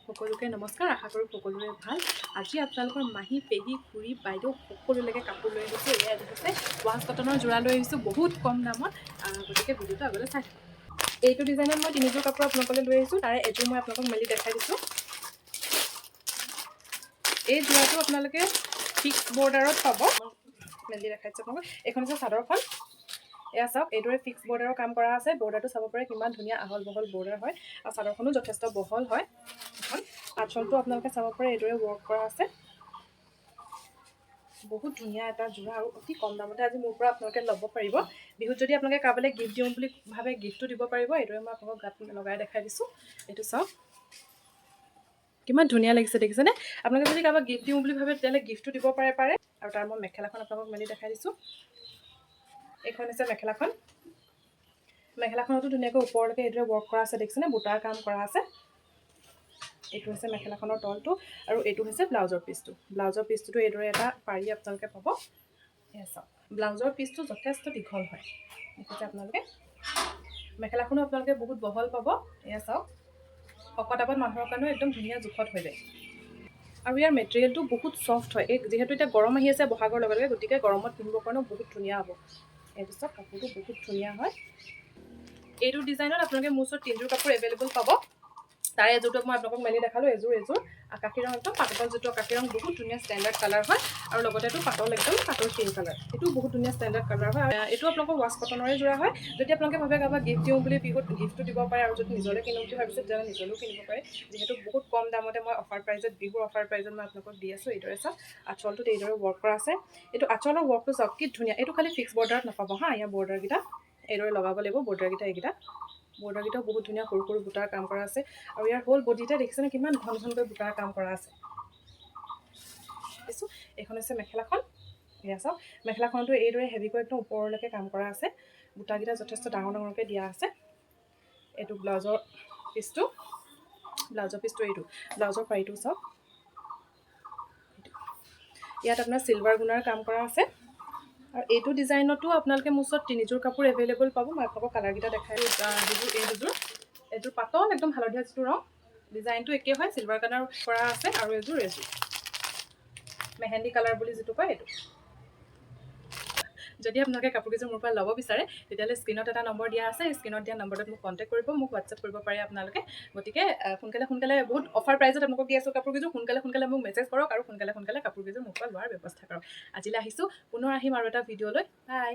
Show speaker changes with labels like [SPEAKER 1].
[SPEAKER 1] সকলোকে নমস্কাৰ। আশা কৰোঁ সকলোৰে ভাল। আজি আপোনালোকৰ মাহী, পেহী, খুৰী, বাইদেউ সকলোলৈকে কাপোৰ লৈ আহিছোঁ। এয়া দেখিছে ৱাছ কটনৰ যোৰা লৈ আহিছোঁ বহুত কম দামত। গতিকে ভিডিঅ'টো আগলৈ চাই থাকক। এইটো ডিজাইনত মই তিনিযোৰ কাপোৰ আপোনালোকলৈ লৈ আহিছোঁ। তাৰে এযোৰ মই আপোনালোকক মেলি দেখাই দিছোঁ। এই যোৰাটো আপোনালোকে ফিক্স বৰ্ডাৰত পাব। মেলি দেখাইছোঁ আপোনালোকক। এইখন হৈছে চাদৰখন। এয়া চাওক, এইদৰে ফিক্স বৰ্ডাৰৰ কাম কৰা আছে। বৰ্ডাৰটো চাব পাৰে কিমান ধুনীয়া আহল বহল বৰ্ডাৰ হয়, আৰু চাদৰখনো যথেষ্ট বহল হয়। এখন আঁচলটো আপোনালোকে চাব পাৰে এইদৰে ৱৰ্ক কৰা আছে। বহুত ধুনীয়া এটা যোৰা আৰু অতি কম দামতে আজি মোৰ পৰা আপোনালোকে ল'ব পাৰিব। বিহুত যদি আপোনালোকে কাৰোবালৈ গিফ্ট দিওঁ বুলি ভাবে গিফ্টটো দিব পাৰিব। এইদৰে মই আপোনালোকক গাত লগাই দেখাই দিছোঁ। এইটো চাওক কিমান ধুনীয়া লাগিছে, দেখিছেনে? আপোনালোকে যদি কাৰোবাক গিফ্ট দিওঁ বুলি ভাবে তেতিয়াহ'লে গিফ্টটো দিব পাৰে। আৰু তাৰ মই মেখেলাখন আপোনালোকক মেলি দেখাই দিছোঁ। এইখন হৈছে মেখেলাখন। মেখেলাখনতো ধুনীয়াকৈ ওপৰলৈকে এইদৰে ৱৰ্ক কৰা আছে, দেখিছেনে? বুটাৰ কাম কৰা আছে। এইটো হৈছে মেখেলাখনৰ তলটো, আৰু এইটো হৈছে ব্লাউজৰ পিচটো। ব্লাউজৰ পিচটোতো এইদৰে এটা পাৰি আপোনালোকে পাব। এয়া চাওক, ব্লাউজৰ পিচটো যথেষ্ট দীঘল হয়, দেখিছে আপোনালোকে? মেখেলাখনো আপোনালোকে বহুত বহল পাব। এয়া চাওক, শকত আবত মানুহৰ কাৰণেও একদম ধুনীয়া জোখত হৈ যায়। আৰু ইয়াৰ মেটেৰিয়েলটো বহুত ছফ্ট হয়। যিহেতু এতিয়া গৰম আহি আছে বহাগৰ লগে লগে, গতিকে গৰমত পিন্ধিবৰ কাৰণেও বহুত ধুনীয়া হ'ব। এইটো চাওক, কাপোৰটো বহুত ধুনীয়া হয়। এইটো ডিজাইনত আপোনালোকে মোৰ ওচৰত তিনিযোৰ কাপোৰ এভেইলেবল পাব। তাৰে এযোৰটো মই আপোনালোকক মেলি দেখালোঁ। এযোৰ আকাশী ৰং, একদম পাতল যিটো আকাশী ৰং, বহুত ধুনীয়া ষ্টেণ্ডাৰ্ড কালাৰ হয়। আৰু লগতে এইটো পাতল, একদম পাতল পিংক কালাৰ, এইটো বহুত ধুনীয়া ষ্টেণ্ডাৰ্ড কালাৰ হয়। এইটো আপোনালোকৰ ৱাছ কটনৰে যোৰা হয়। যদি আপোনালোকে ভাবে কাৰোবাক গিফ্ট দিওঁ বুলি বিহুত গিফ্টটো দিব পাৰে, আৰু যদি নিজলৈ কিনো বুলি ভাবিছে তেতিয়াহ'লে নিজলৈও কিনিব পাৰে। যিহেতু বহুত কম দামতে মই অফাৰ প্ৰাইজত, বিহুৰ অফাৰ প্ৰাইজত মই আপোনালোকক দি আছোঁ। এইদৰে চাওক, আঁচলটোত এইদৰে ৱৰ্ক কৰা আছে। এইটো আঁচলৰ ৱৰ্কটো চাওক কি ধুনীয়া। এইটো খালি ফিক্স বৰ্ডাৰত নাপাব হা। ইয়াৰ বৰ্ডাৰকেইটা এইদৰে লগাব লাগিব। বৰ্ডাৰকেইটাও বহুত ধুনীয়া সৰু সৰু বুটাৰ কাম কৰা আছে। আৰু ইয়াৰ হ'ল বডিতে দেখিছেনে কিমান ঘন ঘনকৈ বুটাৰ কাম কৰা আছে। দেখিছোঁ। এইখন হৈছে মেখেলাখন। এয়া চাওক, মেখেলাখনতো এইদৰে হেভিকৈ একদম ওপৰলৈকে কাম কৰা আছে। বুটাকেইটা যথেষ্ট ডাঙৰ ডাঙৰকৈ দিয়া আছে। এইটো ব্লাউজৰ পিচটো। এইটো ব্লাউজৰ পাৰিটো চাওক। ইয়াত আপোনাৰ চিলভাৰ গুণাৰ কাম কৰা আছে। আৰু এইটো ডিজাইনতো আপোনালোকে মোৰ ওচৰত তিনিযোৰ কাপোৰ এভেইলেবল পাব। মই আপোনালোকক কালাৰকেইটা দেখাই এযোৰ পাতল একদম হালধীয়া যিটো ৰং, ডিজাইনটো একেই হয়, চিলভাৰ কালাৰ কৰা আছে। আৰু এযোৰ মেহেন্দি কালাৰ বুলি যিটো কয় এইটো। যদি আপোনালোকে কাপোৰকেইযোৰ মোৰ পৰা ল'ব বিচাৰে তেতিয়াহ'লে স্ক্ৰীণত এটা নম্বৰ দিয়া আছে। স্ক্ৰীণত দিয়া নম্বৰটোত মোক কণ্টেক্ট কৰিব, মোক হোৱাটছএপ কৰিব পাৰে আপোনালোকে। গতিকে সোনকালে বহুত অফাৰ প্ৰাইজত আপোনালোকক দি আছোঁ কাপোৰকেইযোৰ। সোনকালে মোক মেছেজ কৰক আৰু সোনকালে কাপোৰকেইযোৰ মোৰ পৰা লোৱাৰ ব্যৱস্থা কৰক। আজিলৈ আহিছোঁ, পুনৰ আহিম আৰু এটা ভিডিঅ'লৈ। বাই।